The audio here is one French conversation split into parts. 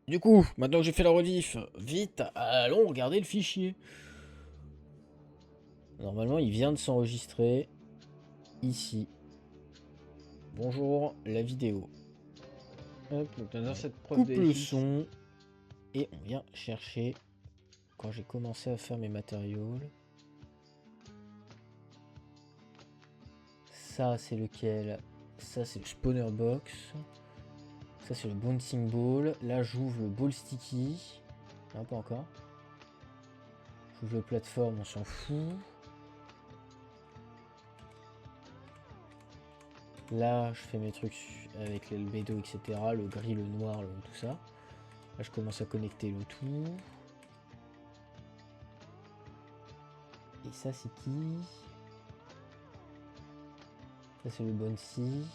Du coup, maintenant que j'ai fait la rediff, vite, allons regarder le fichier. Normalement, il vient de s'enregistrer ici. Bonjour, la vidéo. Hop, donc dans On cette preuve coupe de le FX. son et on vient chercher quand j'ai commencé à faire mes matériaux. Ça, c'est lequel? Ça, c'est le spawner box. Ça, c'est le bouncing ball. Là, j'ouvre le ball sticky. Non, pas encore. J'ouvre le plateforme, on s'en fout. Là, je fais mes trucs avec l'albédo, etc. Le gris, le noir, tout ça. Là, je commence à connecter le tout. Et ça, c'est qui? Ça, c'est le bouncy.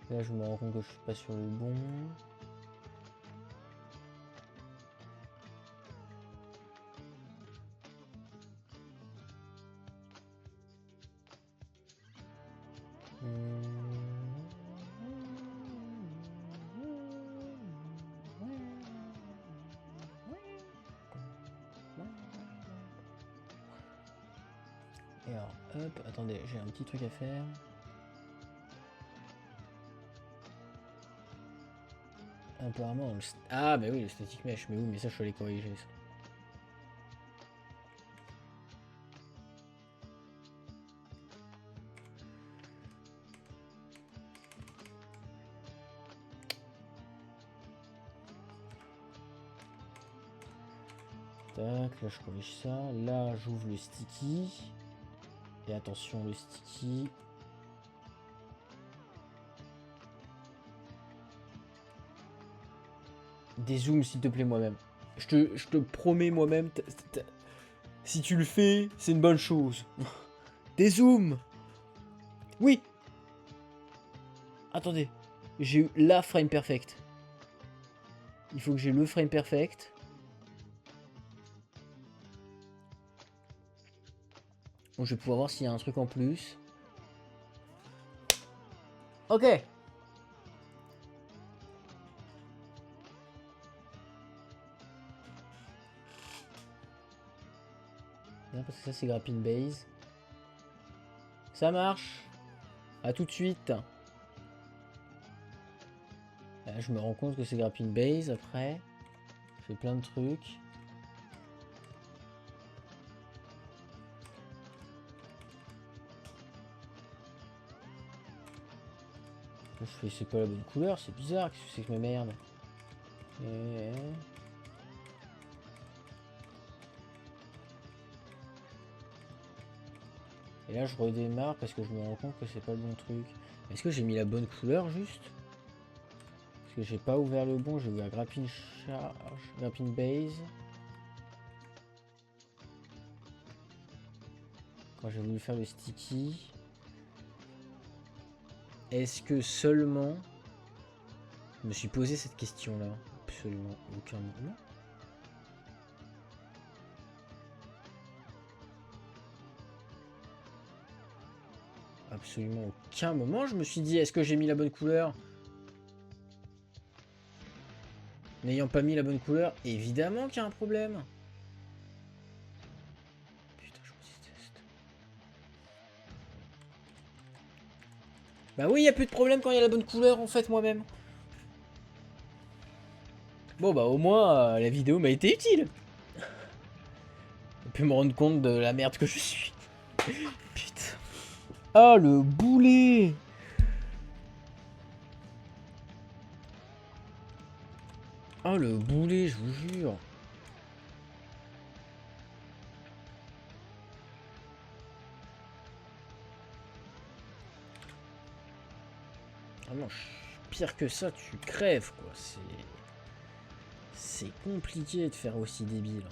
Là, je me rends compte que je suis pas sur le bon. Et alors, hop, attendez, j'ai un petit truc à faire. Apparemment, ah bah oui, le static mesh, mais oui, mais ça, je suis allé corriger ça. Tac, là je corrige ça. Là j'ouvre le sticky. Et attention, le sticky. Dézoome s'il te plaît moi-même. Je te promets moi-même. Si tu le fais, c'est une bonne chose. Dézoome. Oui. Attendez. J'ai eu la frame perfect. Il faut que j'ai le frame perfect. Donc je vais pouvoir voir s'il y a un truc en plus. Ok. Non, parce que ça c'est Grappin Base. Ça marche. A tout de suite. Là, je me rends compte que c'est Grappin Base après. Je fais plein de trucs. Je fais c'est pas la bonne couleur, c'est bizarre, qu'est-ce que c'est que ma merde. Et là je redémarre parce que je me rends compte que c'est pas le bon truc. Est-ce que j'ai mis la bonne couleur juste? Parce que j'ai pas ouvert le bon, j'ai ouvert Grappin Charge, Grappin Base. Quand j'ai voulu faire le sticky. Est-ce que seulement... Je me suis posé cette question là. Absolument aucun moment. Absolument aucun moment je me suis dit est-ce que j'ai mis la bonne couleur? N'ayant pas mis la bonne couleur, évidemment qu'il y a un problème. Putain, je me déteste. Bah oui, il n'y a plus de problème quand il y a la bonne couleur en fait moi-même. Bon bah au moins la vidéo m'a été utile. On peut me rendre compte de la merde que je suis. Putain. Ah le boulet. Ah le boulet, je vous jure. Ah non, pire que ça, tu crèves quoi. C'est compliqué de faire aussi débile.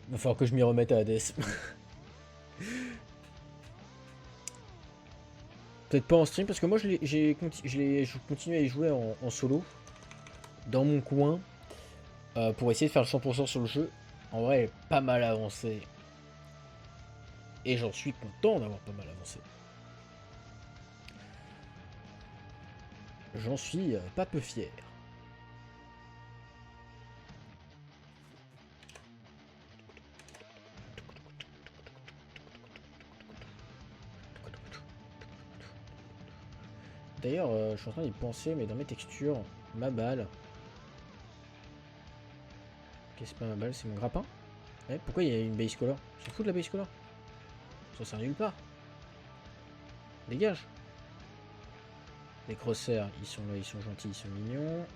Il va falloir que je m'y remette à Hades. Peut-être pas en stream, parce que moi je continue à y jouer en solo, dans mon coin, pour essayer de faire le 100% sur le jeu. En vrai, elle est pas mal avancée. Et j'en suis content d'avoir pas mal avancé. J'en suis pas peu fier. D'ailleurs, je suis en train d'y penser, mais dans mes textures, ma balle. Qu'est-ce que c'est pas ma balle, c'est mon grappin. Ouais, pourquoi il y a une base color? On s'en fout de la base color. Ça sert nulle part. Dégage. Les crossers, ils sont là, ils sont gentils, ils sont mignons.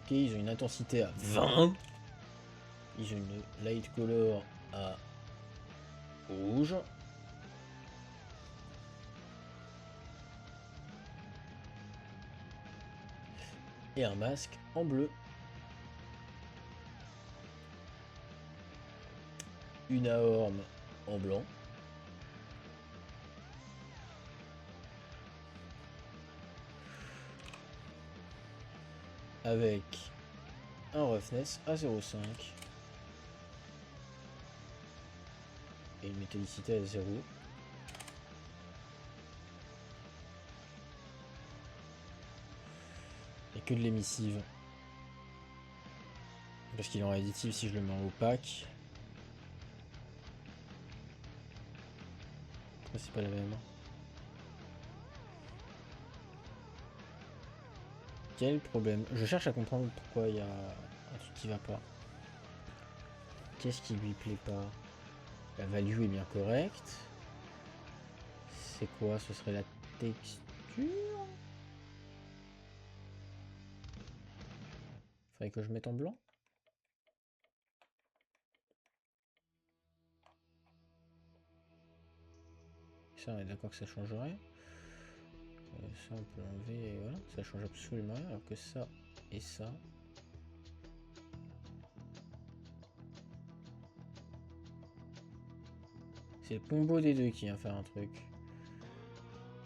Ok, ils ont une intensité à 20. Ils ont une light color à rouge. Et un masque en bleu. Une aorme en blanc. Avec un roughness à 0,5. Et une métallicité à 0. Et que de l'émissive. Parce qu'il est en additif si je le mets en opaque. Pourquoi c'est pas la même? Quel problème? Je cherche à comprendre pourquoi il y a un truc qui va pas. Qu'est-ce qui lui plaît pas? La value est bien correcte. C'est quoi? Ce serait la texture? Faudrait que je mette en blanc. Ça, on est d'accord que ça changerait. Ça, on peut l'enlever et voilà. Ça change absolument rien. Alors que ça et ça. C'est le combo des deux qui vient faire un truc.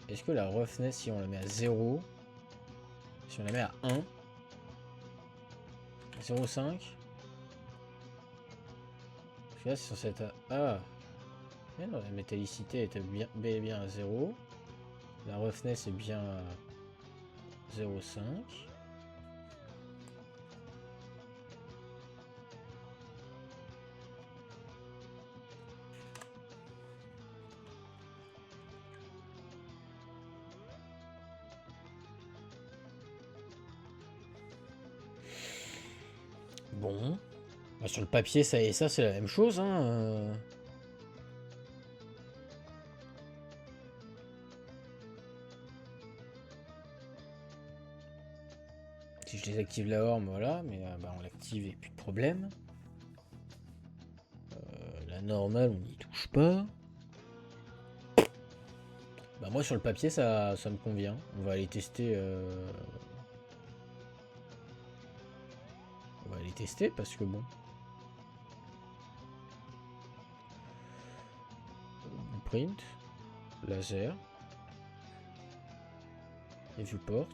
Est-ce que la roughness, si on la met à 0, si on la met à 1, 0,5, parce que là c'est censé être à... Ah, mais non, la métallicité est bien, bel et bien à 0. La roughness est bien à 0,5. Bon. Bah, sur le papier, ça et ça, c'est la même chose. Hein. Si je désactive la horme, voilà. Mais bah, on l'active et plus de problème. La normale, on n'y touche pas. Bah moi sur le papier ça me convient. On va aller tester. On va aller tester parce que bon. Blueprint, laser, les viewports,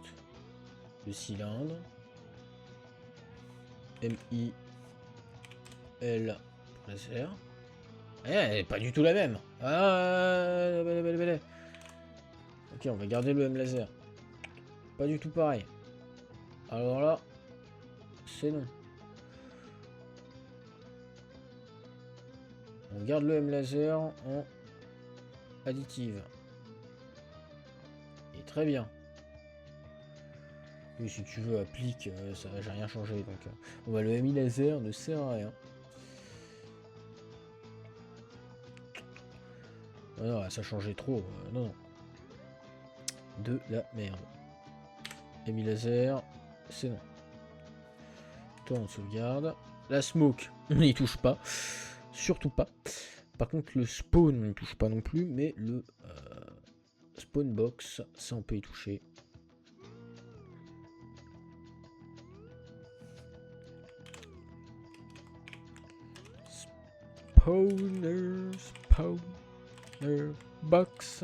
le cylindre, MI, L, laser. Eh, elle est pas du tout la même. Ah, belle. Ok, on va garder le M laser. Pas du tout pareil. Alors là, c'est non. On garde le M laser en additive. Et très bien. Oui, si tu veux, applique, ça j'ai rien changé. Donc, le MI laser ne sert à rien. Ah non, ça changeait trop. Non, non. De la merde. Amy laser, c'est non. Toi, on sauvegarde. La smoke, on n'y touche pas. Surtout pas. Par contre, le spawn, on n'y touche pas non plus. Mais le spawn box, ça, on peut y toucher. Spawner box.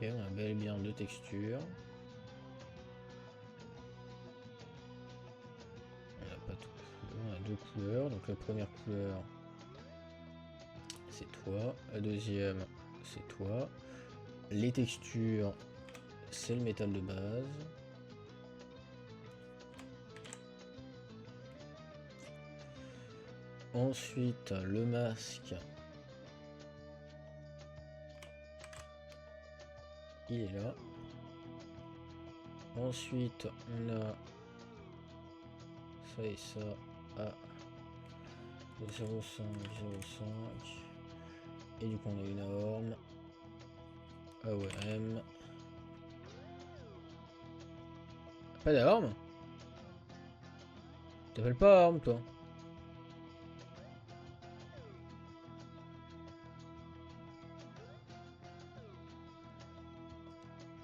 Ok, on a bel et bien deux textures. On a pas tout. On a deux couleurs. Donc la première couleur, c'est toi. La deuxième, c'est toi. Les textures, c'est le métal de base. Ensuite, le masque, il est là. Ensuite, on a ça et ça à 0,5, 0,5. Et du coup, on a une arme. AOM. Pas d'arme? T'appelles pas arme, toi?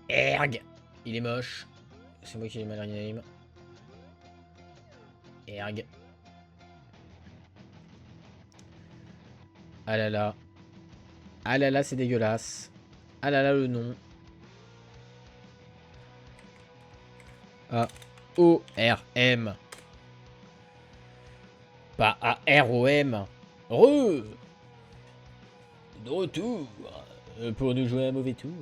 Erg! Il est moche. C'est moi qui l'ai mal rename. Erg. Ah là là. Ah là là, c'est dégueulasse. Ah là là, le nom. A-O-R-M. Pas A-R-O-M. Re! De retour pour nous jouer un mauvais tour.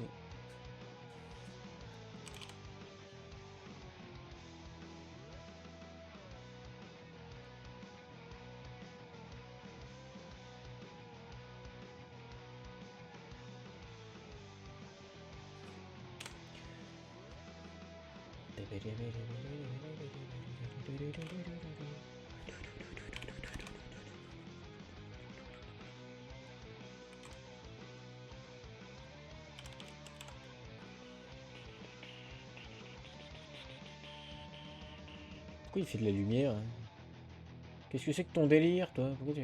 Pourquoi il fait de la lumière hein? Qu'est-ce que c'est que ton délire, toi? Pourquoi tu...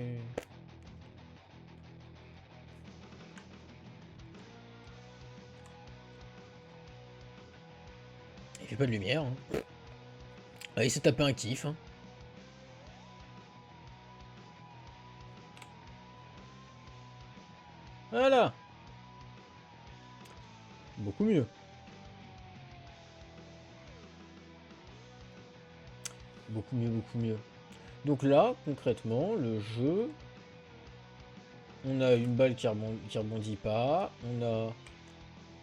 Il fait pas de lumière. Hein. Ah, il s'est tapé un kiff. Hein. Voilà. Beaucoup mieux. Beaucoup mieux, beaucoup mieux. Donc là, concrètement, le jeu... On a une balle qui rebondit pas. On a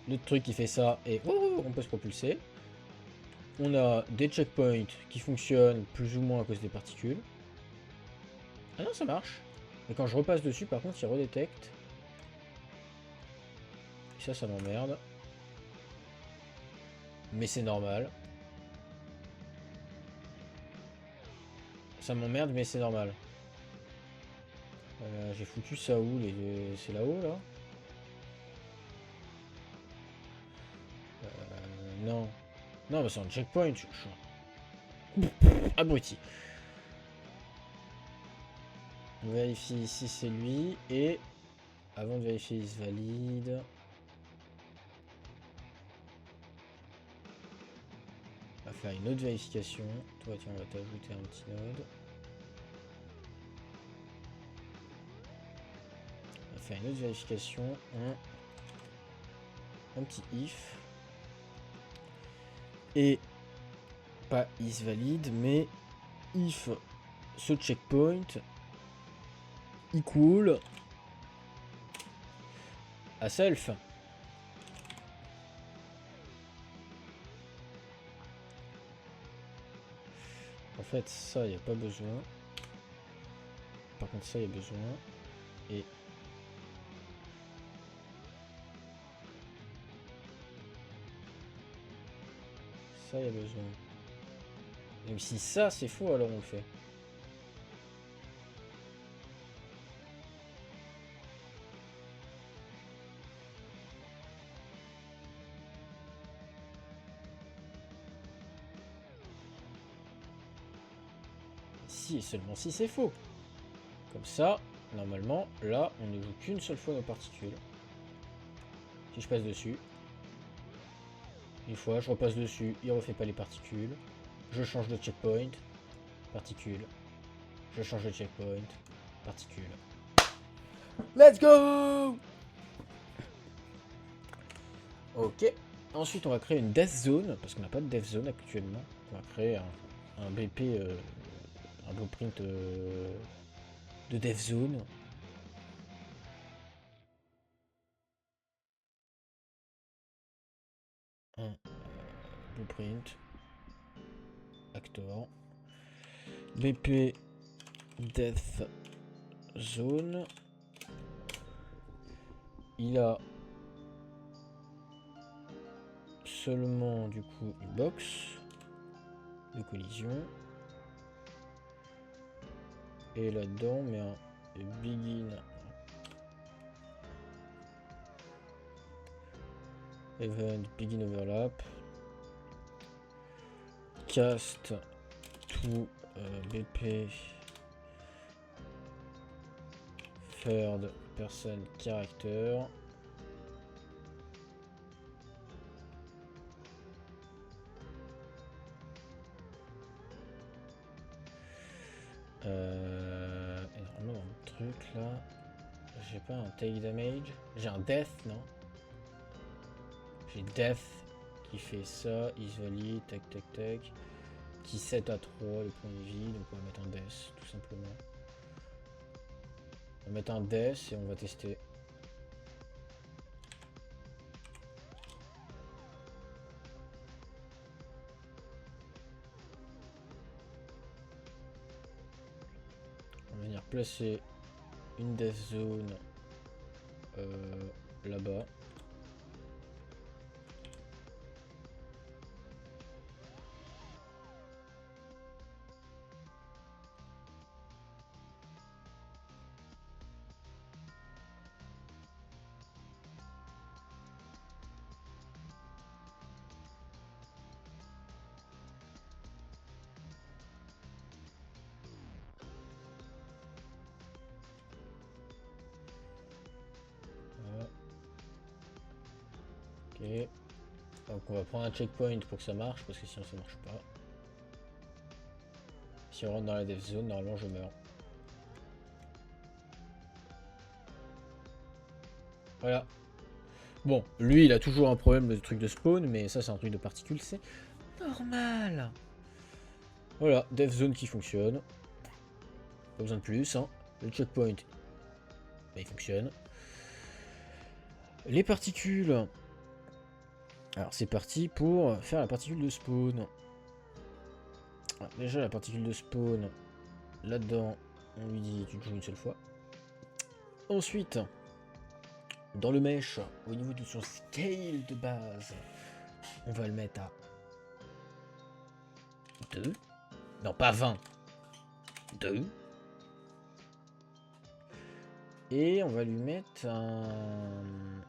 l'autre truc qui fait ça et on peut se propulser. On a des checkpoints qui fonctionnent plus ou moins à cause des particules. Ah non, ça marche. Mais quand je repasse dessus, par contre, il redétecte. Et ça m'emmerde. Mais c'est normal. Ça m'emmerde, mais c'est normal. J'ai foutu ça où c'est là-haut, là, non. Non, mais c'est un checkpoint. Je suis abruti. On vérifie ici, c'est lui. Et avant de vérifier, il se valide. On va faire une autre vérification. Toi, tiens, on va t'ajouter un petit node. On va faire une autre vérification. Un petit if. Et pas is valide, mais if ce checkpoint equal à self. En fait, ça, il n'y a pas besoin. Par contre, ça, il y a besoin. Et ça, il y a besoin. Même si ça, c'est faux, alors on le fait. Si et seulement si c'est faux. Comme ça, normalement, là, on ne joue qu'une seule fois nos particules. Si je passe dessus, une fois, je repasse dessus, il refait pas les particules. Je change de checkpoint, particules. Je change de checkpoint, particules. Let's go! Ok. Ensuite, on va créer une death zone, parce qu'on n'a pas de death zone actuellement. On va créer un BP, un blueprint de death zone. Un blueprint. Actor. BP death zone. Il a seulement du coup une box de collision. Et là-dedans, mais un begin event begin overlap. Cast to BP third person character. Énormément dans le truc là. J'ai pas un take damage. J'ai un death, non? J'ai death qui fait ça. Is valid, tac tac tac. Qui 7 à 3 les points de vie. Donc on va mettre un death tout simplement. On va mettre un death et on va tester. On va venir placer une death zone là-bas. Ok. Donc on va prendre un checkpoint pour que ça marche, parce que sinon ça marche pas. Si on rentre dans la death zone, normalement je meurs. Voilà. Bon, lui il a toujours un problème de truc de spawn, mais ça c'est un truc de particules, c'est normal. Voilà, death zone qui fonctionne. Pas besoin de plus, hein. Le checkpoint, bah, il fonctionne. Les particules. Alors c'est parti pour faire la particule de spawn. Alors, déjà la particule de spawn, là-dedans, on lui dit tu te joues une seule fois. Ensuite, dans le mesh, au niveau de son scale de base, on va le mettre à 2. Non, pas 20. 2. Et on va lui mettre un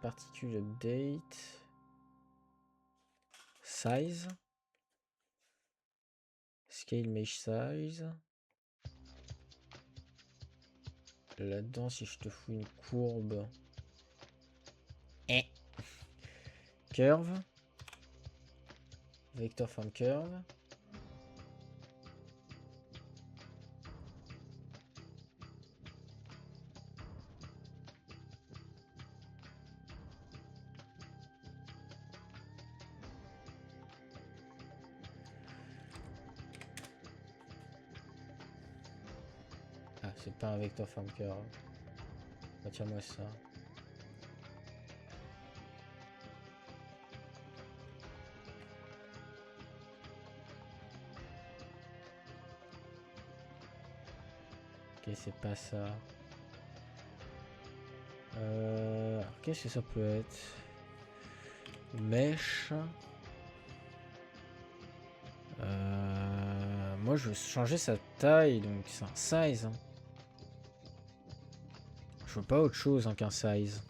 particule update size. Scale mesh size. Là-dedans, si je te fous une courbe. Curve. Vector from curve. Ah, c'est pas un vector from curve. Retire-moi ça. Ok, c'est pas ça. Alors, qu'est-ce que ça peut être? Mesh. Moi, je veux changer sa taille, donc c'est un size. Hein. Je veux pas autre chose hein, qu'un size.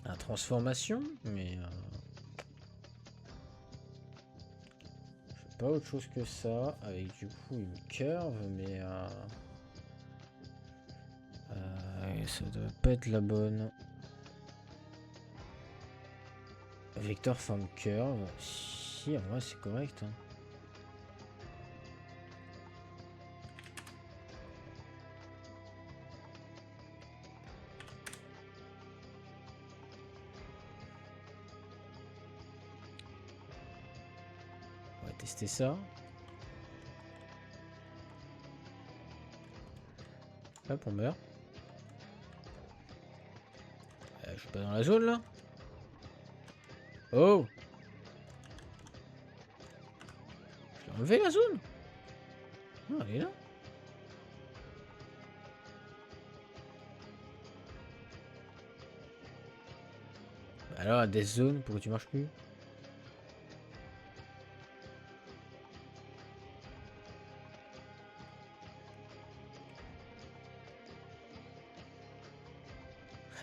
La transformation, mais... je veux pas autre chose que ça, avec du coup une curve, mais... ça doit pas être la bonne. Vector forme curve. Si, en vrai, c'est correct. Hein. On va tester ça. Hop, on meurt. Je suis pas dans la zone là. Oh! Je l'ai enlevé la zone? Non, elle est là. Alors, des zones, pourquoi tu marches plus?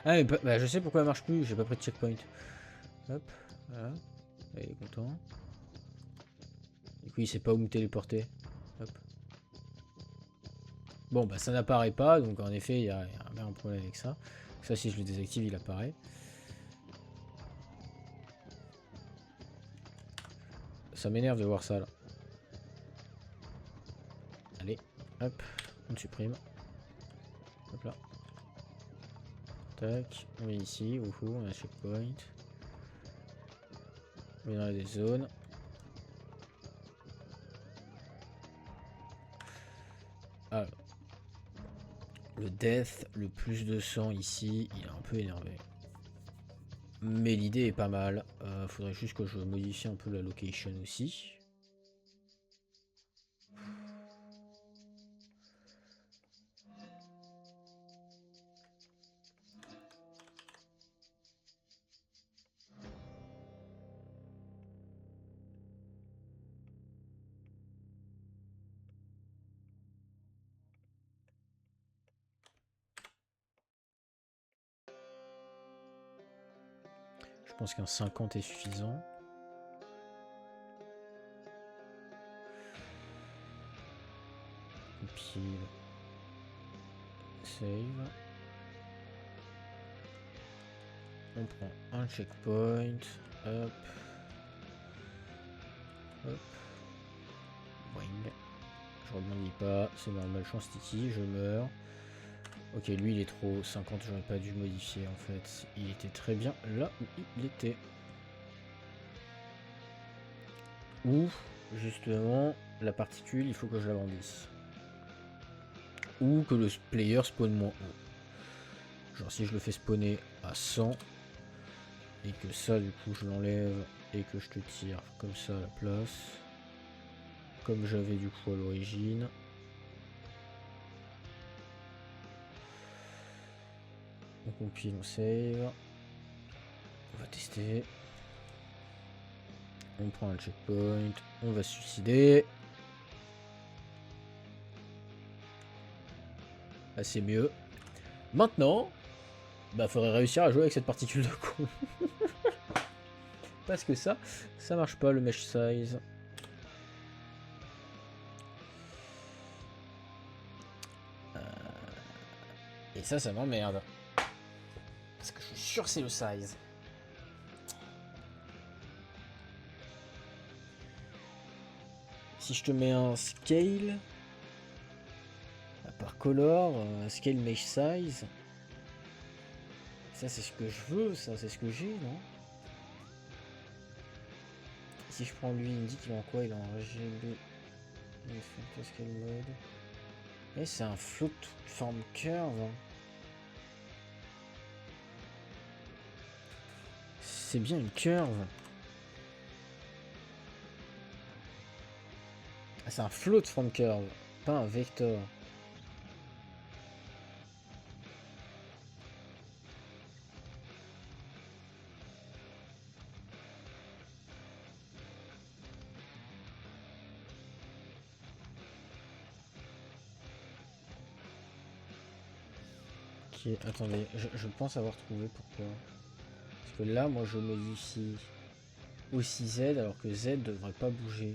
Ah, mais bah, je sais pourquoi elle marche plus, j'ai pas pris de checkpoint. Hop, voilà. Il est content. Du coup, il sait pas où me téléporter. Hop. Bon, bah ça n'apparaît pas, donc en effet, il y a bien un problème avec ça. Ça, si je le désactive, il apparaît. Ça m'énerve de voir ça, là. Allez, hop, on supprime. Hop là. Tac, on est ici, wouhou, on a un checkpoint. On est dans des zones. Alors, le death, le plus de sang ici, il est un peu énervé. Mais l'idée est pas mal. Faudrait juste que je modifie un peu la location aussi. Je pense qu'un 50 est suffisant. Compile. Save. On prend un checkpoint. Hop. Hop. Boing. Je rebondis pas. C'est normal, chance sticky. Je meurs. Ok, lui il est trop 50. J'aurais pas dû modifier en fait. Il était très bien là où il était. Ou, justement, la particule, il faut que je la grandisse. Ou que le player spawn moins haut. Genre si je le fais spawner à 100 et que ça du coup je l'enlève et que je te tire comme ça à la place. Comme j'avais du coup à l'origine. On compile, on save. On va tester. On prend un checkpoint. On va se suicider. Là c'est mieux. Maintenant, bah faudrait réussir à jouer avec cette particule de con. Parce que ça marche pas le mesh size. Et ça m'emmerde. Parce que je suis sûr que c'est le size. Si je te mets un scale, par color, scale mesh size, ça c'est ce que je veux, ça c'est ce que j'ai, non? Si je prends lui, il me dit qu'il est en quoi? Il est en RGB. Scale mode. Et c'est un float form curve. C'est bien une curve. Ah, c'est un float form curve, pas un vector. Ok, attendez, je pense avoir trouvé pourquoi. Parce que là, moi, je modifie aussi Z, alors que Z devrait pas bouger.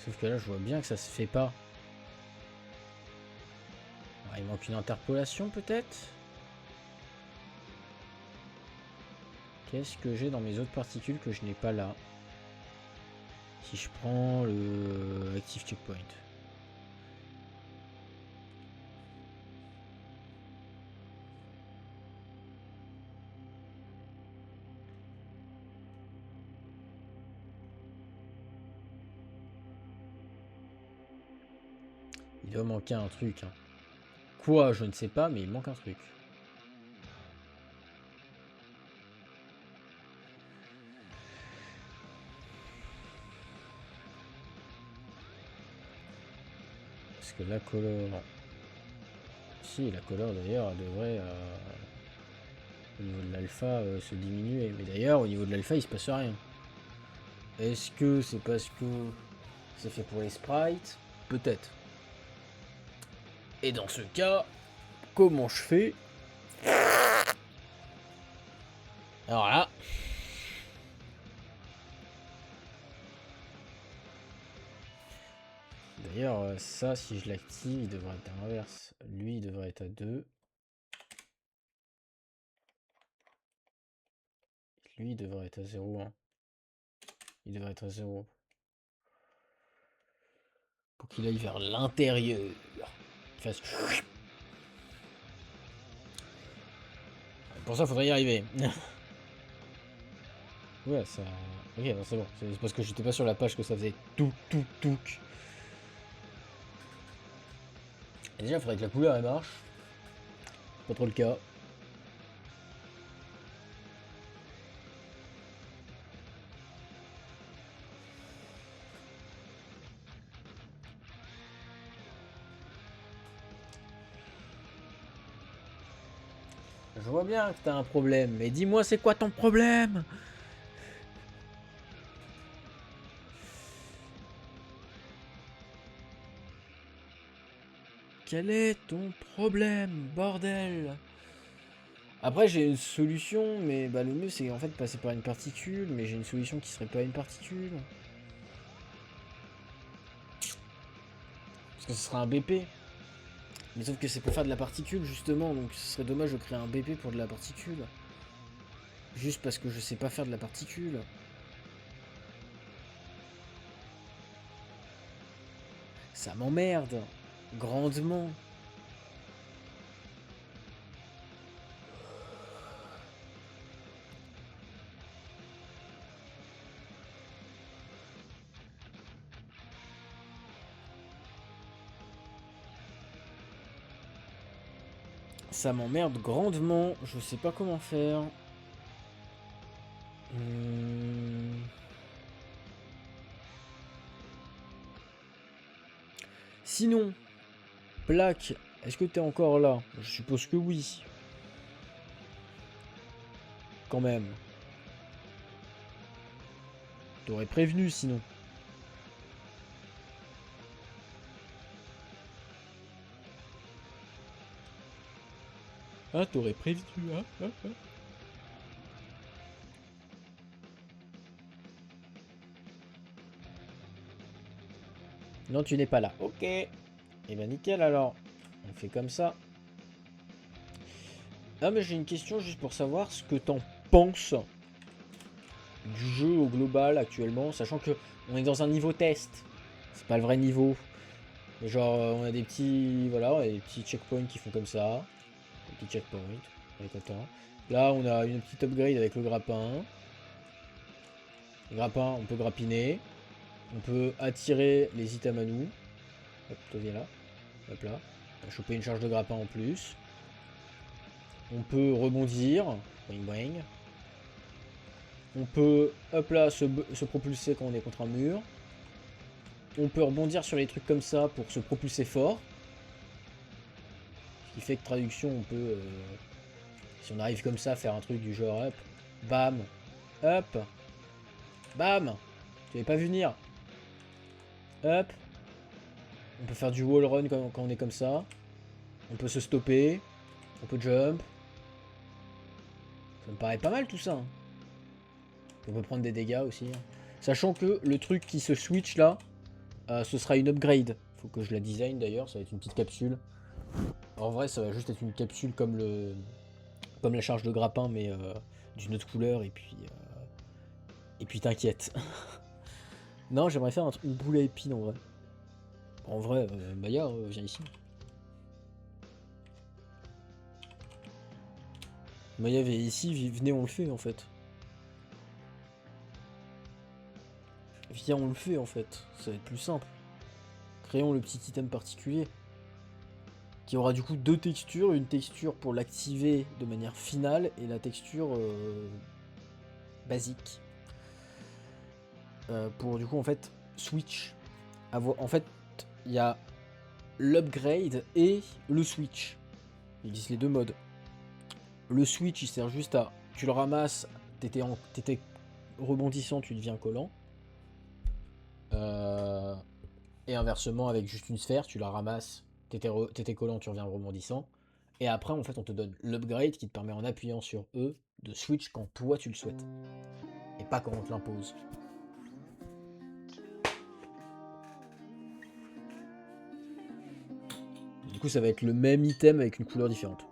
Sauf que là, je vois bien que ça se fait pas. Alors, il manque une interpolation, peut-être. Qu'est-ce que j'ai dans mes autres particules que je n'ai pas là? Si je prends le Active Checkpoint. Il doit manquer un truc. Hein. Quoi, je ne sais pas, mais il manque un truc. Parce que la color... Si, la color d'ailleurs, elle devrait, au niveau de l'alpha, se diminuer. Mais d'ailleurs, au niveau de l'alpha, il se passe rien. Est-ce que c'est parce que c'est fait pour les sprites? Peut-être. Et dans ce cas, comment je fais? Alors là... D'ailleurs, ça, si je l'active, il devrait être à l'inverse. Lui, il devrait être à 2. Lui, il devrait être à 0. Hein. Il devrait être à 0. Pour qu'il aille vers l'intérieur. Fasse... Pour ça, faudrait y arriver. Ouais, ça... Ok, c'est bon. C'est parce que j'étais pas sur la page que ça faisait tout. Et déjà, il faudrait que la couleur, elle marche. Pas trop le cas. Je vois bien que t'as un problème, mais dis-moi c'est quoi ton problème? Quel est ton problème, bordel? Après j'ai une solution, mais bah, le mieux c'est en fait passer par une particule, mais j'ai une solution qui serait pas une particule. Parce que ce sera un BP. Mais sauf que c'est pour faire de la particule justement, donc ce serait dommage de créer un BP pour de la particule. Juste parce que je sais pas faire de la particule. Ça m'emmerde. Grandement. Ça m'emmerde grandement. Je sais pas comment faire. Sinon, Plaque, est-ce que t'es encore là? Je suppose que oui. Quand même. T'aurais prévenu sinon. Ah, t'aurais prévenu, hein, Non, tu n'es pas là. Ok. Et ben nickel alors. On fait comme ça. Ah mais j'ai une question juste pour savoir ce que t'en penses du jeu au global actuellement, sachant que on est dans un niveau test. C'est pas le vrai niveau. Mais genre on a des petits. Voilà, on a des petits checkpoints qui font comme ça. Des petits checkpoints. On est content. Là on a une petite upgrade avec le grappin. Le grappin, on peut grappiner. On peut attirer les items à nous. Hop, toi viens là. Hop là. On va choper une charge de grappin en plus. On peut rebondir. Boing boing. On peut, hop là, se propulser quand on est contre un mur. On peut rebondir sur les trucs comme ça pour se propulser fort. Ce qui fait que traduction, on peut, si on arrive comme ça, faire un truc du genre hop, bam, hop, bam. Tu l'avais pas vu venir. Hop. On peut faire du wall run quand on est comme ça. On peut se stopper. On peut jump. Ça me paraît pas mal tout ça. On peut prendre des dégâts aussi. Sachant que le truc qui se switch là, ce sera une upgrade. Faut que je la design d'ailleurs, ça va être une petite capsule. En vrai, ça va juste être une capsule comme la charge de grappin, mais d'une autre couleur. Et puis t'inquiète. Non, j'aimerais faire une boule à épines en vrai. En vrai, Maya, viens ici. Maya, viens ici, venez, on le fait en fait. Viens, on le fait en fait. Ça va être plus simple. Créons le petit item particulier. Qui aura du coup deux textures. Une texture pour l'activer de manière finale et la texture basique. Pour du coup en fait switch. En fait, il y a l'upgrade et le switch. Il existe les deux modes. Le switch il sert juste à... Tu le ramasses, t'étais rebondissant, tu deviens collant. Et inversement avec juste une sphère, tu la ramasses, t'étais collant, tu reviens rebondissant. Et après en fait on te donne l'upgrade qui te permet en appuyant sur E de switch quand toi tu le souhaites. Et pas quand on te l'impose. Du coup ça va être le même item avec une couleur différente.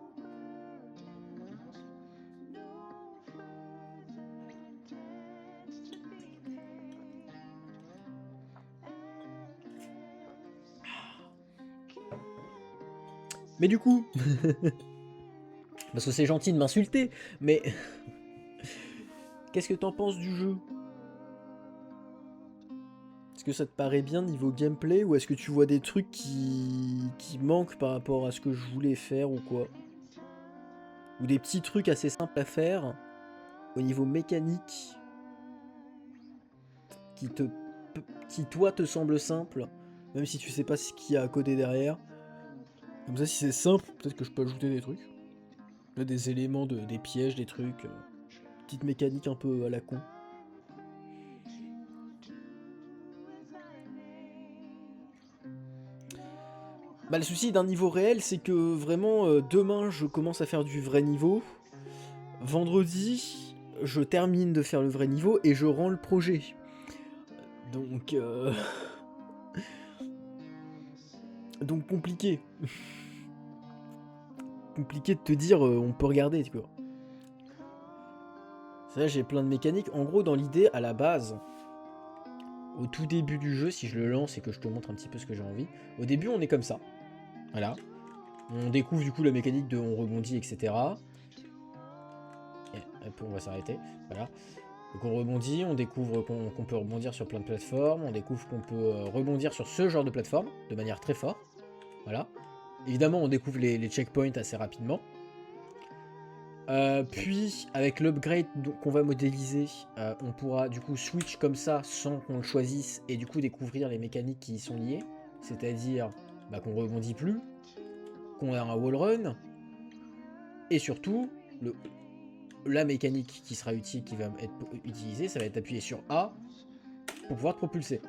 Mais du coup, parce que c'est gentil de m'insulter, mais qu'est-ce que t'en penses du jeu? Est-ce que ça te paraît bien niveau gameplay ou est-ce que tu vois des trucs qui manquent par rapport à ce que je voulais faire ou quoi? Ou des petits trucs assez simples à faire au niveau mécanique qui toi te semblent simples, même si tu sais pas ce qu'il y a à côté derrière. Comme ça, si c'est simple, peut-être que je peux ajouter des trucs. Des éléments, des pièges, des trucs. Petite mécanique un peu à la con. Bah, le souci d'un niveau réel, c'est que vraiment, demain, je commence à faire du vrai niveau. Vendredi, je termine de faire le vrai niveau et je rends le projet. Donc, donc compliqué. Compliqué de te dire, on peut regarder, tu vois. C'est là, j'ai plein de mécaniques. En gros, dans l'idée, à la base, au tout début du jeu, si je le lance et que je te montre un petit peu ce que j'ai envie, au début, on est comme ça. Voilà. On découvre du coup la mécanique de on rebondit, etc. Et hop, on va s'arrêter. Voilà. Donc on rebondit, on découvre qu'on peut rebondir sur plein de plateformes, on découvre qu'on peut rebondir sur ce genre de plateforme de manière très forte. Voilà. Évidemment, on découvre les checkpoints assez rapidement. Puis, avec l'upgrade qu'on va modéliser, on pourra du coup switch comme ça sans qu'on le choisisse et du coup découvrir les mécaniques qui y sont liées. C'est-à-dire qu'on rebondit plus, qu'on a un wall run, et surtout, la mécanique qui sera utile, qui va être utilisée, ça va être appuyer sur A pour pouvoir te propulser.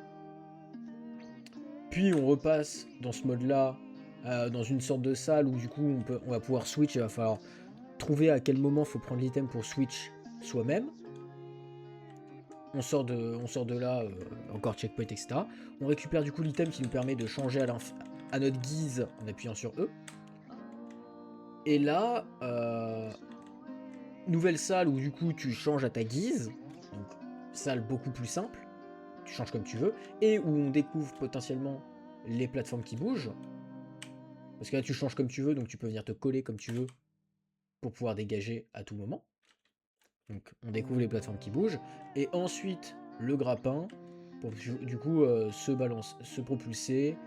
Puis on repasse dans ce mode-là, dans une sorte de salle où du coup on va pouvoir switch, il va falloir trouver à quel moment il faut prendre l'item pour switch soi-même. On sort de là, encore checkpoint, etc. On récupère du coup l'item qui nous permet de changer à notre guise en appuyant sur E. Et là, nouvelle salle où du coup tu changes à ta guise, donc salle beaucoup plus simple, tu changes comme tu veux, et où on découvre potentiellement les plateformes qui bougent, parce que là tu changes comme tu veux, donc tu peux venir te coller comme tu veux pour pouvoir dégager à tout moment. Donc on découvre les plateformes qui bougent, et ensuite le grappin pour du coup se propulser,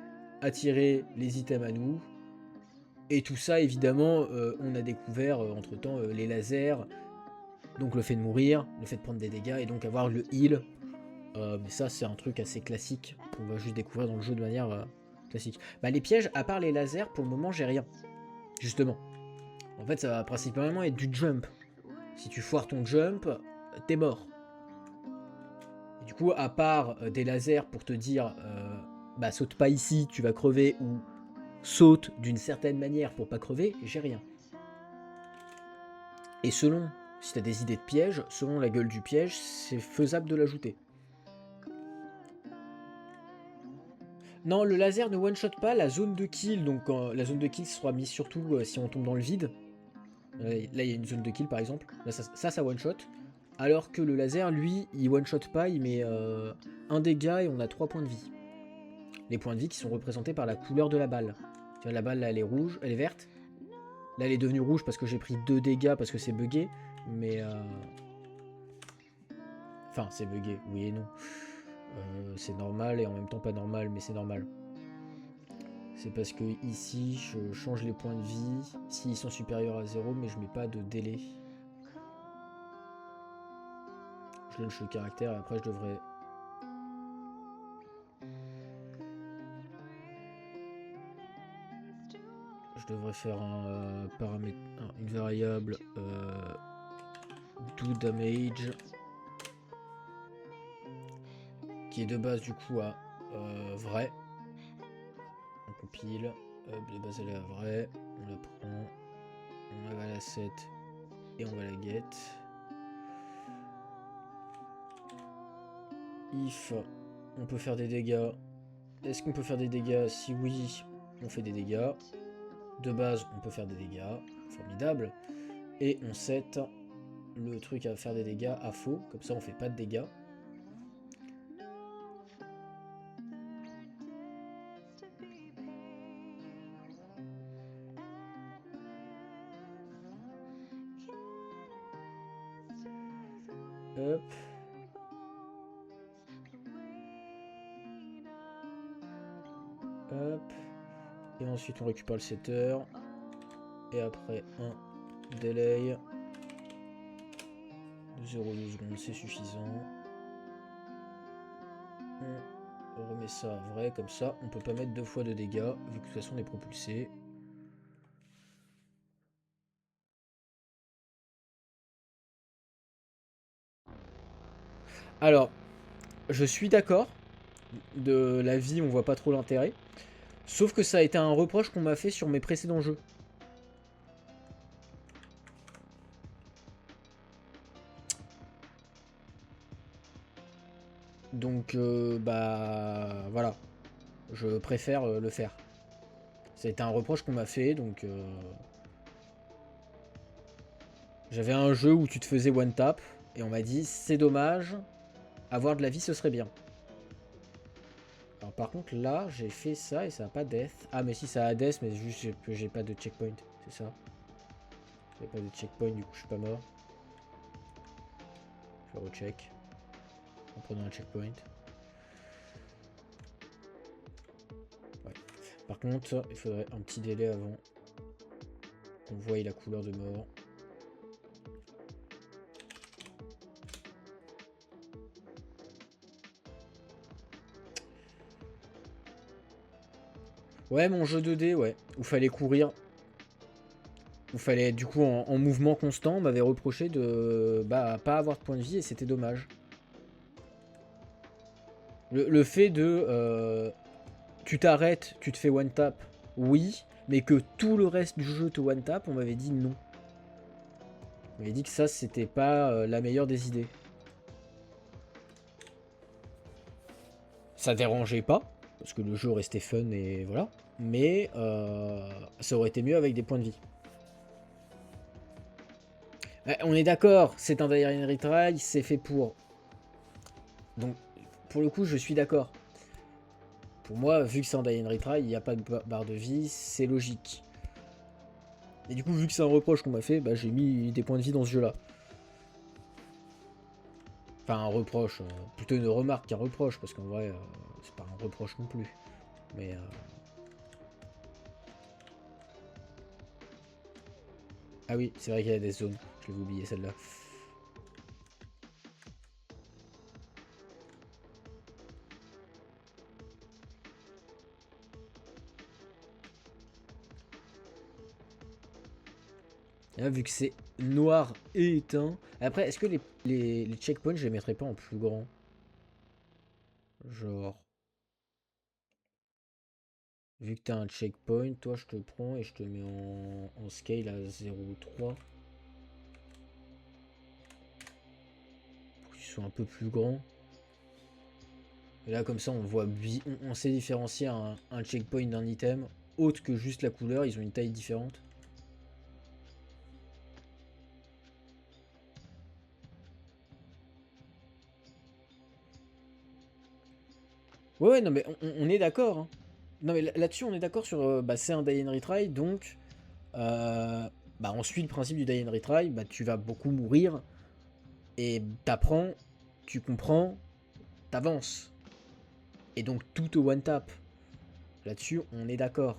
attirer les items à nous. Et tout ça, évidemment, on a découvert entre-temps les lasers Donc le fait de mourir, le fait de prendre des dégâts et donc avoir le heal. Mais ça c'est un truc assez classique qu'on va juste découvrir dans le jeu de manière classique. Bah les pièges, à part les lasers, pour le moment j'ai rien. Justement. En fait ça va principalement être du jump. Si tu foires ton jump, t'es mort. Et du coup, à part des lasers pour te dire bah saute pas ici, tu vas crever, ou saute d'une certaine manière pour pas crever, j'ai rien. Et selon, si t'as des idées de pièges, selon la gueule du piège, c'est faisable de l'ajouter. Non, le laser ne one-shot pas la zone de kill, donc la zone de kill sera mise surtout si on tombe dans le vide. Là, il y a une zone de kill par exemple, là, ça one-shot. Alors que le laser, lui, il one-shot pas, il met un dégât et on a 3 points de vie. Les points de vie qui sont représentés par la couleur de la balle. Tu vois, la balle, là, elle est rouge, elle est verte. Là, elle est devenue rouge parce que j'ai pris 2 dégâts parce que c'est bugué, mais... Enfin, c'est bugué, oui et non. C'est normal et en même temps pas normal, mais c'est normal. C'est parce que ici, je change les points de vie s'ils sont supérieurs à 0, mais je mets pas de délai. Je lâche le caractère et après je devrais... Je devrais faire un paramètre, une variable do damage qui est de base du coup à vrai. On compile, hop, de base elle est à vrai, on la prend, on va la set et on va la get. If on peut faire des dégâts, est-ce qu'on peut faire des dégâts? Si oui, on fait des dégâts. De base, on peut faire des dégâts, formidable. Et on set le truc à faire des dégâts à faux, comme ça on fait pas de dégâts. Hop. Hop. Et ensuite on récupère le setter. Et après un delay de 0,2 secondes, c'est suffisant. On remet ça à vrai, comme ça on peut pas mettre 2 fois de dégâts, vu que de toute façon on est propulsé. Alors, je suis d'accord. De la vie, on voit pas trop l'intérêt. Sauf que ça a été un reproche qu'on m'a fait sur mes précédents jeux. Donc, bah voilà. Je préfère le faire. Ça a été un reproche qu'on m'a fait, donc... J'avais un jeu où tu te faisais one tap, et on m'a dit, c'est dommage, avoir de la vie ce serait bien. Alors par contre là, j'ai fait ça et ça a pas death. Ah mais si ça a death, mais juste que j'ai pas de checkpoint, c'est ça. J'ai pas de checkpoint, du coup je suis pas mort. Je vais recheck. En prenant un checkpoint. Ouais. Par contre, il faudrait un petit délai avant qu'on voie la couleur de mort. Ouais, mon jeu 2D, ouais. Où fallait courir. Où fallait être du coup en mouvement constant. On m'avait reproché de pas avoir de point de vie et c'était dommage. Le fait de... tu t'arrêtes, tu te fais one tap, oui. Mais que tout le reste du jeu te one tap, on m'avait dit non. On m'avait dit que ça, c'était pas la meilleure des idées. Ça dérangeait pas. Parce que le jeu restait fun et voilà. Mais ça aurait été mieux avec des points de vie. On est d'accord, c'est un Die and Retry, c'est fait pour. Donc, pour le coup, je suis d'accord. Pour moi, vu que c'est un Die and Retry, il n'y a pas de barre de vie, c'est logique. Et du coup, vu que c'est un reproche qu'on m'a fait, bah, j'ai mis des points de vie dans ce jeu-là. Enfin, un reproche, plutôt une remarque qu'un reproche, parce qu'en vrai, c'est pas un reproche non plus. Mais... Ah oui, c'est vrai qu'il y a des zones, je l'avais oublié celle-là. Et là, vu que c'est noir et éteint. Après, est-ce que les checkpoints, je les mettrais pas en plus grand? Genre. Vu que t'as un checkpoint, toi je te prends et je te mets en scale à 0,3. Pour qu'ils soient un peu plus grands. Et là, comme ça, on voit on sait différencier un checkpoint d'un item. Autre que juste la couleur, ils ont une taille différente. Ouais, non, mais on est d'accord. Hein. Non, mais là-dessus, on est d'accord sur. Bah, c'est un die and retry, donc. Bah, on suit le principe du die and retry. Bah, tu vas beaucoup mourir. Et t'apprends, tu comprends, t'avances. Et donc, tout au one tap. Là-dessus, on est d'accord.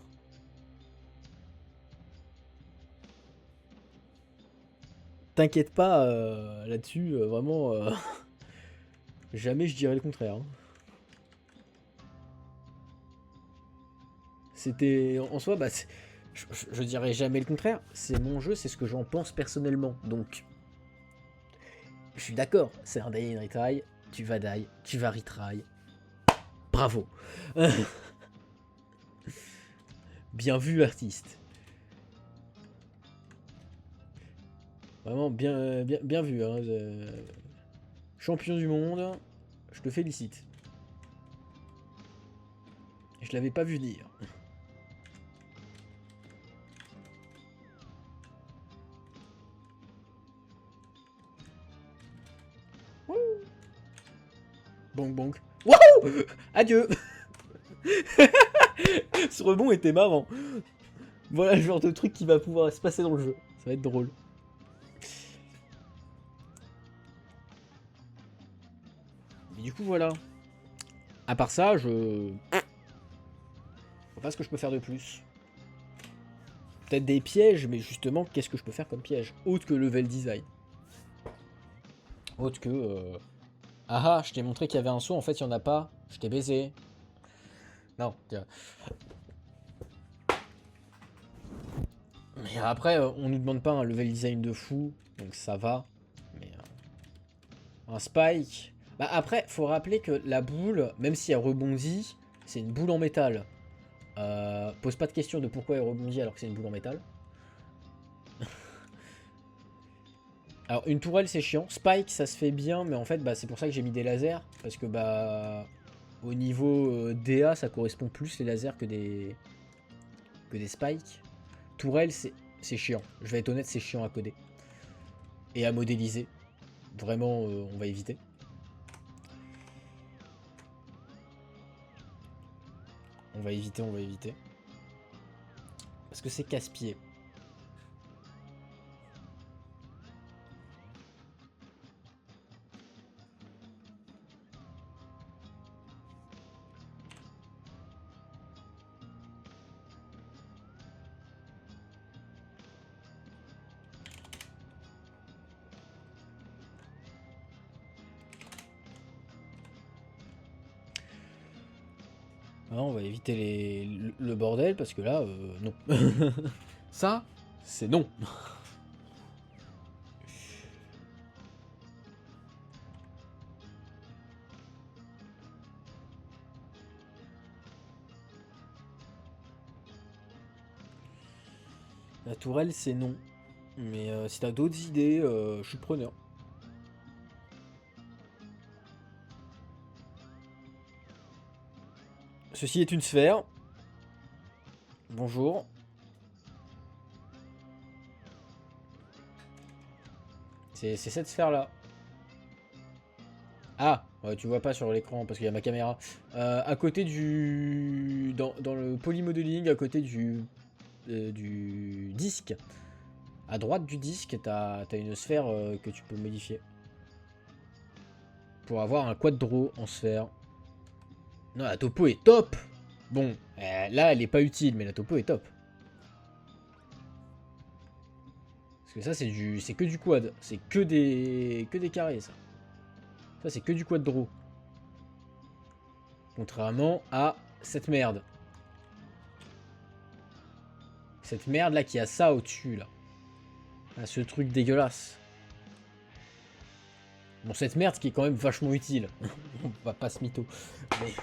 T'inquiète pas là-dessus, vraiment. Jamais je dirais le contraire. Hein. C'était en soi, bah, je dirais jamais le contraire. C'est mon jeu, c'est ce que j'en pense personnellement. Donc, je suis d'accord. C'est un die and retry. Tu vas die, tu vas retry. Bravo. Bien vu, artiste. Vraiment bien vu. Hein. Champion du monde, je te félicite. Je l'avais pas vu dire. Bonk bonk. Wouhou. Adieu. Ce rebond était marrant. Voilà le genre de truc qui va pouvoir se passer dans le jeu. Ça va être drôle. Mais du coup, voilà. À part ça, je vois pas ce que je peux faire de plus. Peut-être des pièges, mais justement, qu'est-ce que je peux faire comme piège? Autre que level design. Autre que... Ah ah, je t'ai montré qu'il y avait un saut, en fait, il y en a pas. Je t'ai baisé. Non, tiens. Mais après, on nous demande pas un level design de fou, donc ça va. Mais un spike... Bah après, faut rappeler que la boule, même si elle rebondit, c'est une boule en métal. Pose pas de question de pourquoi elle rebondit alors que c'est une boule en métal. Alors une tourelle c'est chiant, Spike ça se fait bien, mais en fait bah, c'est pour ça que j'ai mis des lasers, parce que bah au niveau DA ça correspond plus les lasers que des Spikes. Tourelle c'est chiant, je vais être honnête, c'est chiant à coder et à modéliser. Vraiment on va éviter. On va éviter, on va éviter. Parce que c'est casse-pied. Alors, on va éviter le bordel parce que là, non. Ça, c'est non. La tourelle, c'est non. Mais si t'as d'autres idées, je suis preneur. Ceci est une sphère. Bonjour. C'est cette sphère-là. Ah, ouais, tu vois pas sur l'écran parce qu'il y a ma caméra. À côté du... Dans le polymodeling, à côté du disque. À droite du disque, t'as une sphère que tu peux modifier. Pour avoir un quadro en sphère. Non, la topo est top. Bon, là, elle est pas utile, mais la topo est top. Parce que ça, c'est que du quad. C'est que des carrés, ça. Ça, c'est que du quadro. Contrairement à cette merde. Cette merde là qui a ça au-dessus là. à ce truc dégueulasse. Bon, cette merde qui est quand même vachement utile. On va pas se mytho. Mais...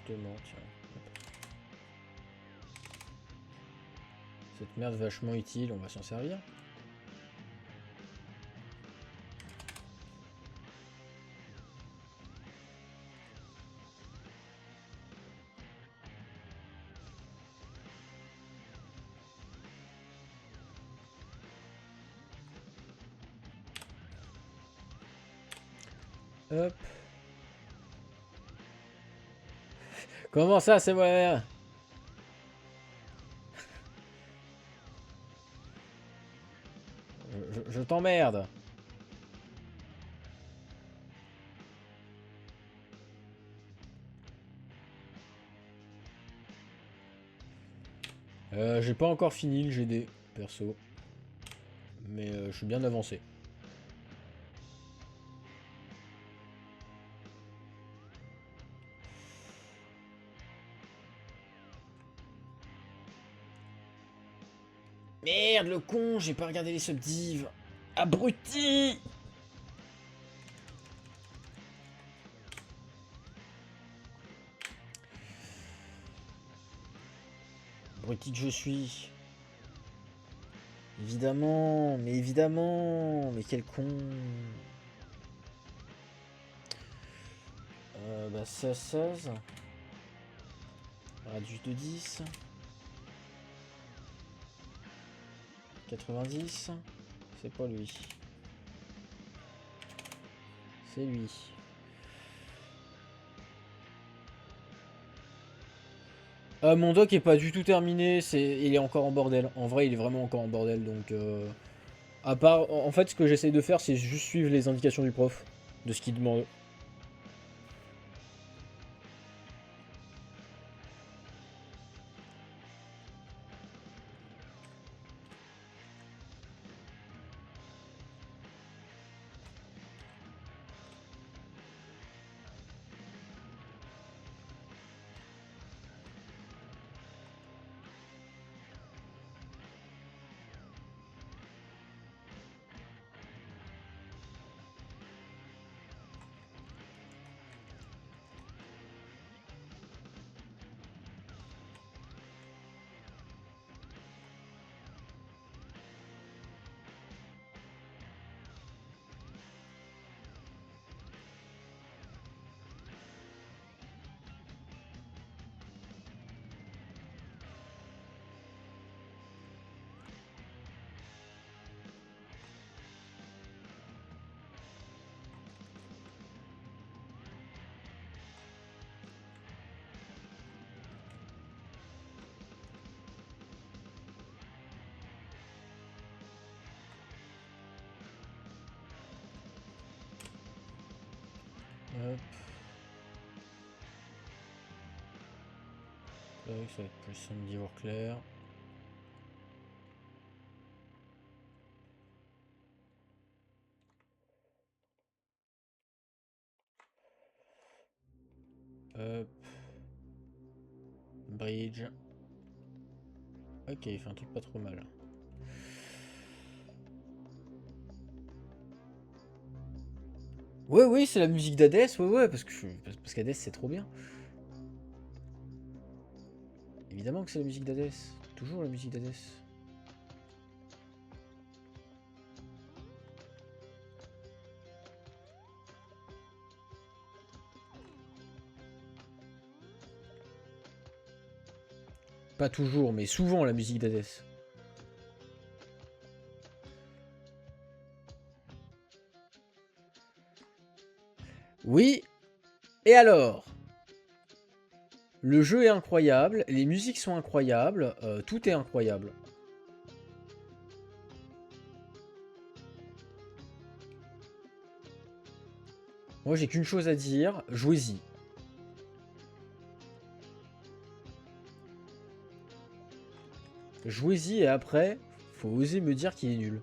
Justement, tiens. Cette merde vachement utile, on va s'en servir. Hop. Comment ça, c'est moi? Je t'emmerde. J'ai pas encore fini le GD, perso. Mais je suis bien avancé. Merde, le con, j'ai pas regardé les subdiv. Abruti! Abruti que je suis. Évidemment, mais évidemment, mais quel con. Bah 16. Radius de 10. 90. C'est pas lui. C'est lui. Mon doc est pas du tout terminé, il est encore en bordel. En vrai, il est vraiment encore en bordel, donc... À part... En fait, ce que j'essaye de faire, c'est juste suivre les indications du prof, de ce qu'il demande. Hop. Ça va être plus simple d'y voir clair. Hop. Bridge. Ok, il fait un truc pas trop mal. Ouais, oui, c'est la musique d'Hadès, ouais, parce qu'Hadès c'est trop bien. Évidemment que c'est la musique d'Hadès. Toujours la musique d'Hadès. Pas toujours, mais souvent la musique d'Hadès. Oui, et alors? Le jeu est incroyable, les musiques sont incroyables, tout est incroyable. Moi j'ai qu'une chose à dire, jouez-y. Jouez-y et après, faut oser me dire qu'il est nul.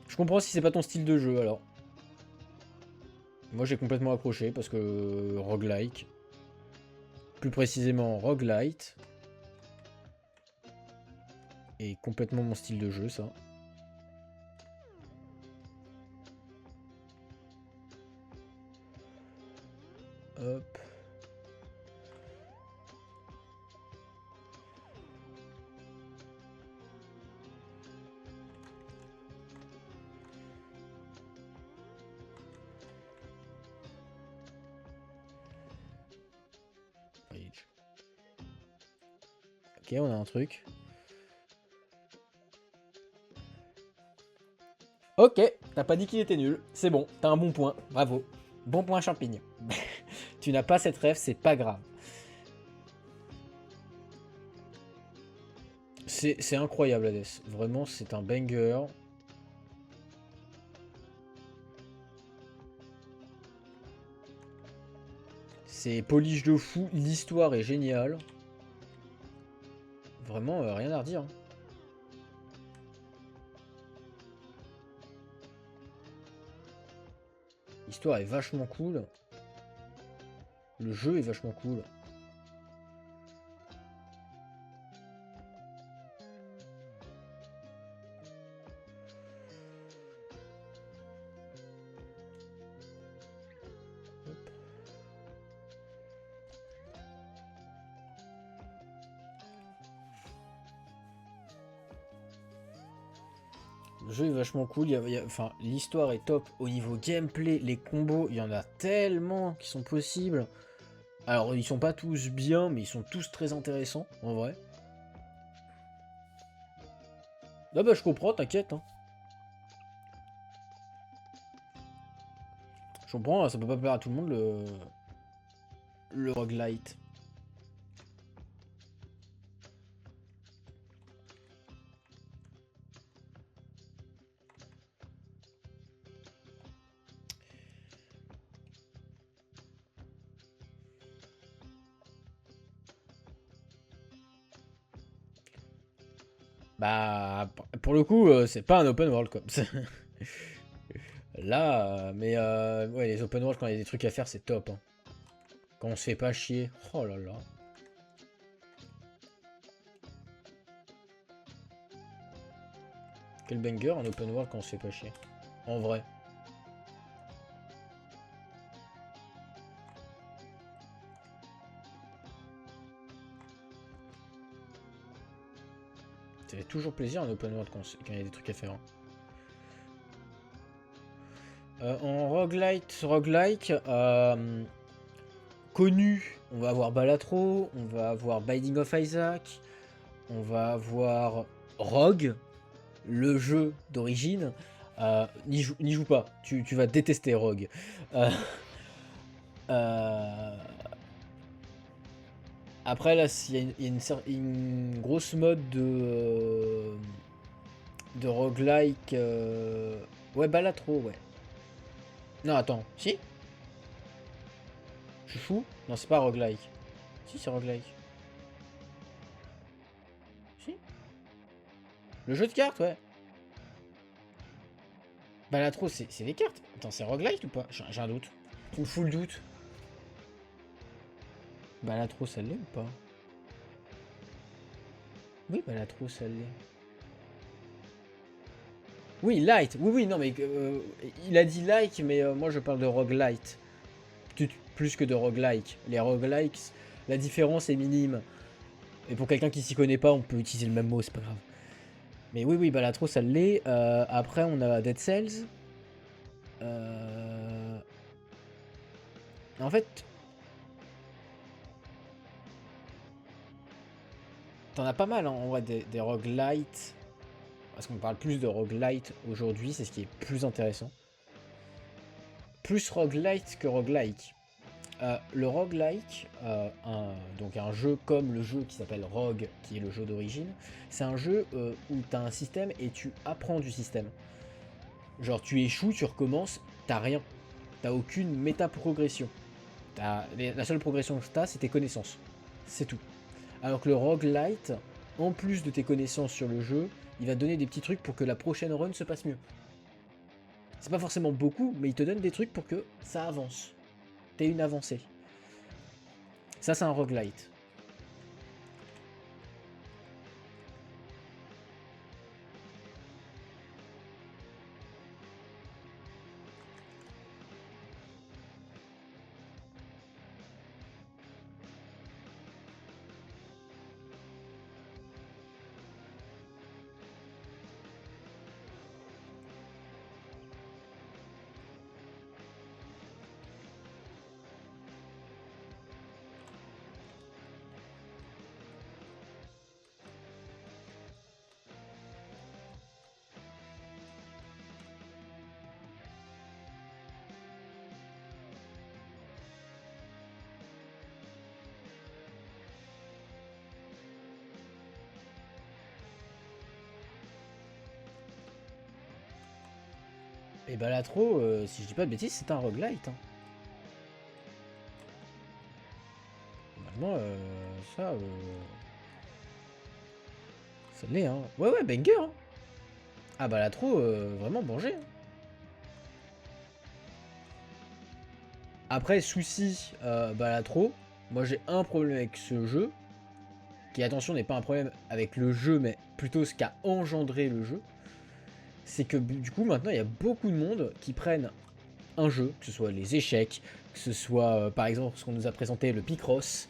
Je comprends si c'est pas ton style de jeu alors. Moi j'ai complètement accroché parce que roguelike. Plus précisément roguelite. Et complètement mon style de jeu ça. Hop. Ok, on a un truc. Ok, t'as pas dit qu'il était nul. C'est bon, t'as un bon point. Bravo. Bon point champignon. Tu n'as pas cette rêve, c'est pas grave. C'est incroyable, Hades. Vraiment, c'est un banger. C'est polish de fou. L'histoire est géniale. Vraiment, rien à redire. L'histoire est vachement cool. Le jeu est vachement cool. Le jeu est vachement cool, enfin, l'histoire est top au niveau gameplay, les combos, il y en a tellement qui sont possibles. Alors ils sont pas tous bien, mais ils sont tous très intéressants, en vrai. Ah bah je comprends, t'inquiète. Hein. Je comprends, ça peut pas plaire à tout le monde le roguelite. Bah, pour le coup, c'est pas un open world, quoi. Là, mais ouais, les open world, quand il y a des trucs à faire, c'est top. Hein. Quand on se fait pas chier. Oh là là. Quel banger, un open world quand on se fait pas chier. En vrai. Ça fait toujours plaisir un open world quand il y a des trucs à faire. Hein. En roguelike, connu, on va avoir Balatro, on va avoir Binding of Isaac, on va avoir Rogue, le jeu d'origine. N'y joue pas, tu vas détester Rogue. Après, là, il y a une grosse mode de roguelike. Ouais, Balatro, ouais. Non, attends, si? Je suis fou? Non, c'est pas roguelike. Si, c'est roguelike. Si? Le jeu de cartes, ouais. Balatro, c'est les cartes. Attends, c'est roguelike ou pas? J'ai un doute. Tu me fous le doute. Balatro, ça l'est ou pas? Oui, Balatro, ça l'est. Oui, light. Oui, oui, non, mais il a dit like, mais moi je parle de roguelite. Plus que de roguelike. Les roguelikes, la différence est minime. Et pour quelqu'un qui s'y connaît pas, on peut utiliser le même mot, c'est pas grave. Mais oui, oui, Balatro, ça l'est. Après, on a Dead Cells. En fait, t'en as pas mal, hein, en vrai, des roguelites. Parce qu'on parle plus de roguelite aujourd'hui, c'est ce qui est plus intéressant. Plus roguelite que roguelike. Le roguelike, donc un jeu comme le jeu qui s'appelle Rogue, qui est le jeu d'origine, c'est un jeu où tu as un système et tu apprends du système. Genre tu échoues, tu recommences, t'as rien. T'as aucune méta-progression. La seule progression que t'as, c'est tes connaissances. C'est tout. Alors que le roguelite, en plus de tes connaissances sur le jeu, il va te donner des petits trucs pour que la prochaine run se passe mieux. C'est pas forcément beaucoup, mais il te donne des trucs pour que ça avance. T'aies une avancée. Ça, c'est un roguelite. Et bah là trop, si je dis pas de bêtises, c'est un roguelite. Hein. Normalement, ça l'est, hein. Ouais, ouais, banger, hein. Ah bah là trop, vraiment banger. Hein. Après, souci, bah là trop, moi j'ai un problème avec ce jeu, qui attention n'est pas un problème avec le jeu, mais plutôt ce qu'a engendré le jeu. C'est que du coup maintenant il y a beaucoup de monde qui prennent un jeu, que ce soit les échecs, que ce soit par exemple ce qu'on nous a présenté, le Picross.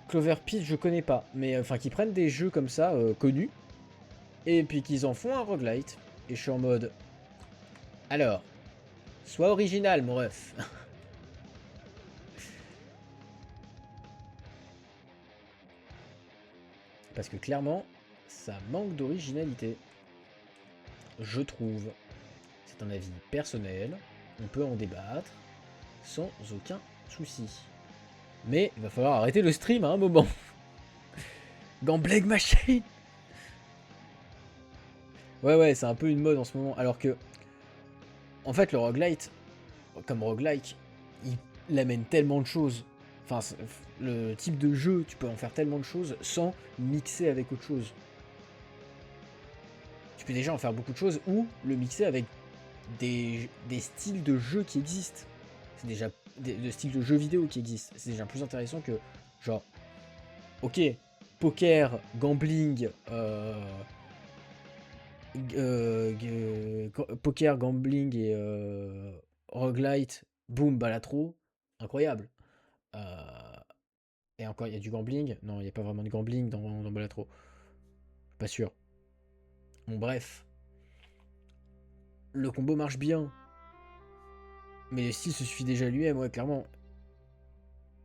Clover Pit je connais pas, mais enfin qui prennent des jeux comme ça, connus, et puis qu'ils en font un roguelite. Et je suis en mode... Alors, sois original mon ref. Parce que clairement, ça manque d'originalité. Je trouve. C'est un avis personnel. On peut en débattre. Sans aucun souci. Mais il va falloir arrêter le stream à un moment. Gambleg Machine. Ouais, c'est un peu une mode en ce moment. Alors que, en fait, le roguelite, comme roguelike, il amène tellement de choses. Enfin, le type de jeu, tu peux en faire tellement de choses sans mixer avec autre chose. Tu peux déjà en faire beaucoup de choses ou le mixer avec des styles de jeux qui existent. C'est déjà des styles de jeux vidéo qui existent. C'est déjà plus intéressant que, genre, ok, poker, gambling, poker, gambling et roguelite, boom, balatro, incroyable. Euh, et encore, il y a du gambling. Non, il n'y a pas vraiment de gambling dans balatro. Pas sûr. Bon, bref. Le combo marche bien. Mais le style se suffit déjà lui-même, ouais, clairement.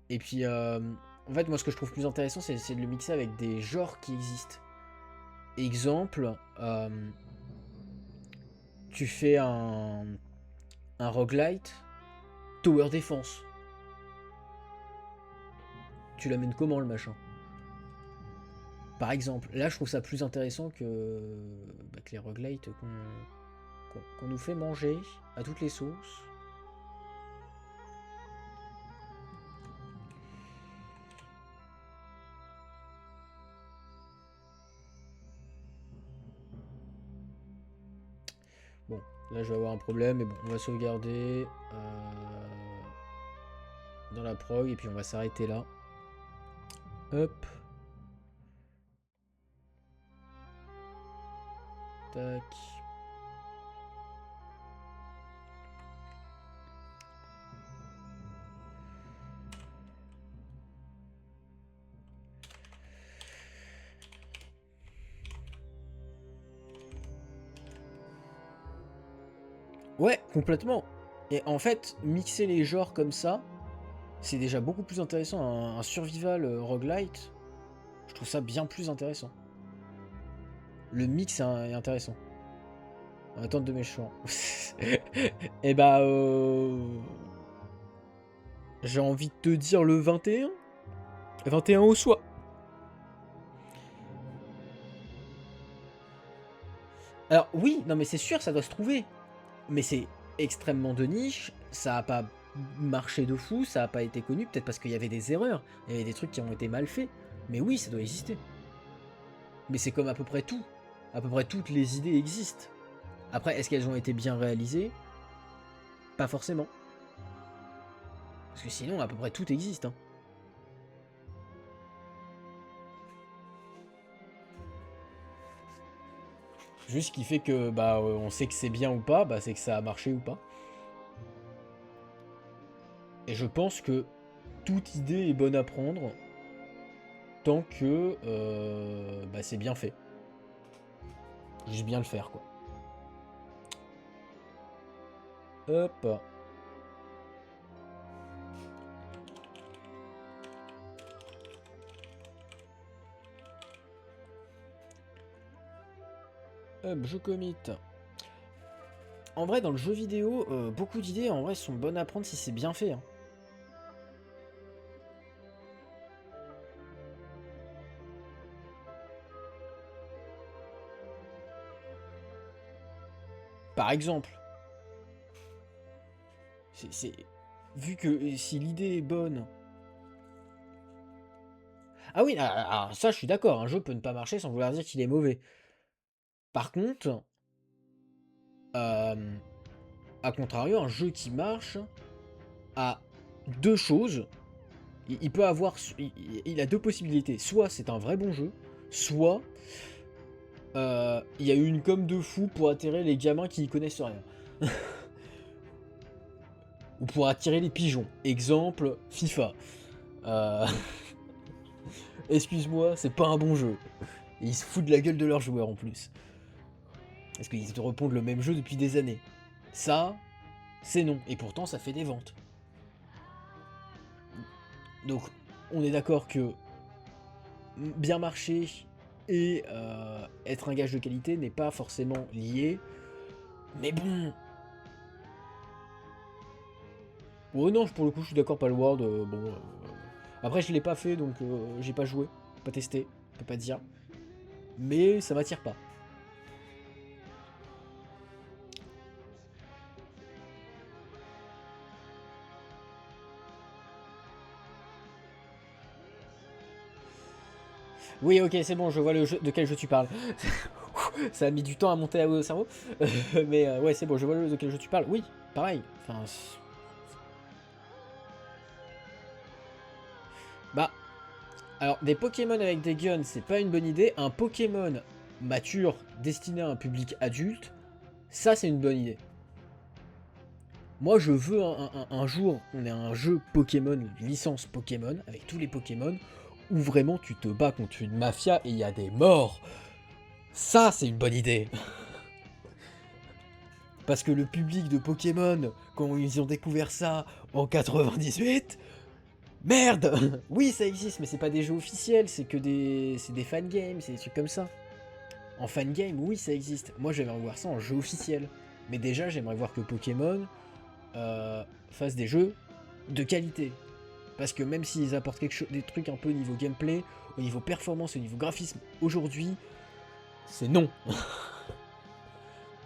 Et puis, en fait, moi, ce que je trouve plus intéressant, c'est de le mixer avec des genres qui existent. Exemple, tu fais un roguelite tower defense. Tu l'amènes comment, le machin? Par exemple, là, je trouve ça plus intéressant que les roguelites qu'on nous fait manger à toutes les sauces. Bon, là je vais avoir un problème, mais bon, on va sauvegarder dans la prog et puis on va s'arrêter là. Hop. Tac. Ouais, complètement. Et en fait, mixer les genres comme ça, c'est déjà beaucoup plus intéressant. Un survival roguelite, je trouve ça bien plus intéressant. Le mix est intéressant. En attente de méchants. Et bah j'ai envie de te dire le 21. 21 au soir. Alors oui, non mais c'est sûr, ça doit se trouver. Mais c'est extrêmement de niche, ça a pas marché de fou, ça a pas été connu, peut-être parce qu'il y avait des erreurs, il y avait des trucs qui ont été mal faits. Mais oui, ça doit exister. Mais c'est comme à peu près tout. À peu près toutes les idées existent. Après, est-ce qu'elles ont été bien réalisées? Pas forcément. Parce que sinon, à peu près tout existe. Hein. Juste ce qui fait que bah on sait que c'est bien ou pas, bah c'est que ça a marché ou pas. Et je pense que toute idée est bonne à prendre tant que bah, c'est bien fait. Juste bien le faire quoi. Hop. Hop, je commit. En vrai, dans le jeu vidéo, beaucoup d'idées en vrai sont bonnes à prendre si c'est bien fait. Hein. Par exemple, vu que si l'idée est bonne. Ah oui, alors ça je suis d'accord, un jeu peut ne pas marcher sans vouloir dire qu'il est mauvais. Par contre, à contrario, un jeu qui marche a deux choses. Il peut avoir. Il a deux possibilités. Soit c'est un vrai bon jeu, soit il y a eu une com de fou pour attirer les gamins qui y connaissent rien. Ou pour attirer les pigeons. Exemple, FIFA. Euh, Excuse-moi, c'est pas un bon jeu. Et ils se foutent de la gueule de leurs joueurs en plus. Parce qu'ils te répondent le même jeu depuis des années. Ça, c'est non. Et pourtant, ça fait des ventes. Donc, on est d'accord que bien marcher et être un gage de qualité n'est pas forcément lié. Mais bon. Oh non, pour le coup, je suis d'accord, Palworld. Bon. Après, je l'ai pas fait, donc j'ai pas joué, pas testé, je peux pas dire. Mais ça m'attire pas. Oui, ok, c'est bon, je vois le jeu de quel jeu tu parles. Ça a mis du temps à monter au cerveau. Mais ouais, c'est bon, je vois de quel jeu tu parles. Oui, pareil. Enfin, bah, alors des Pokémon avec des guns, c'est pas une bonne idée. Un Pokémon mature destiné à un public adulte, ça c'est une bonne idée. Moi, je veux un jour, on ait un jeu Pokémon, une licence Pokémon, avec tous les Pokémon, où vraiment tu te bats contre une mafia et il y a des morts. Ça, c'est une bonne idée. Parce que le public de Pokémon, quand ils ont découvert ça en 98, merde. Oui, ça existe, mais c'est pas des jeux officiels, c'est que c'est des fangames, c'est des trucs comme ça. En fangame, oui, ça existe. Moi, j'aimerais voir ça en jeu officiel. Mais déjà, j'aimerais voir que Pokémon fasse des jeux de qualité. Parce que même s'ils apportent des trucs un peu au niveau gameplay, au niveau performance, au niveau graphisme, aujourd'hui, c'est non.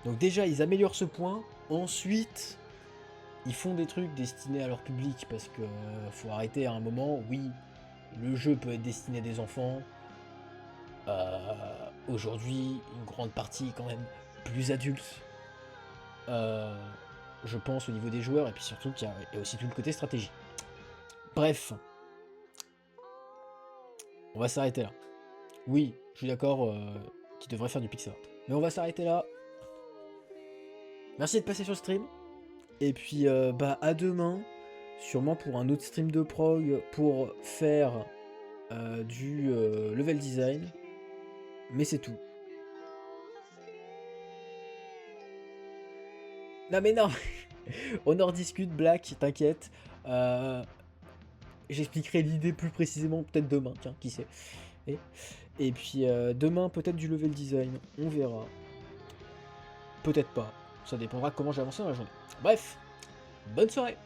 Donc déjà, ils améliorent ce point. Ensuite, ils font des trucs destinés à leur public parce que faut arrêter à un moment. Oui, le jeu peut être destiné à des enfants. Aujourd'hui, une grande partie est quand même plus adulte. Je pense au niveau des joueurs et puis surtout qu'il y a aussi tout le côté stratégie. Bref, on va s'arrêter là. Oui, je suis d'accord qu'il devrait faire du pixel art. Mais on va s'arrêter là. Merci de passer sur le stream. Et puis bah à demain, sûrement pour un autre stream de prog pour faire du level design. Mais c'est tout. Non mais non. On en rediscute, Black, t'inquiète. J'expliquerai l'idée plus précisément peut-être demain, tiens, qui sait. Et puis demain peut-être du level design, on verra. peut-être pas. Ça dépendra comment j'ai avancé dans la journée. Bref, bonne soirée.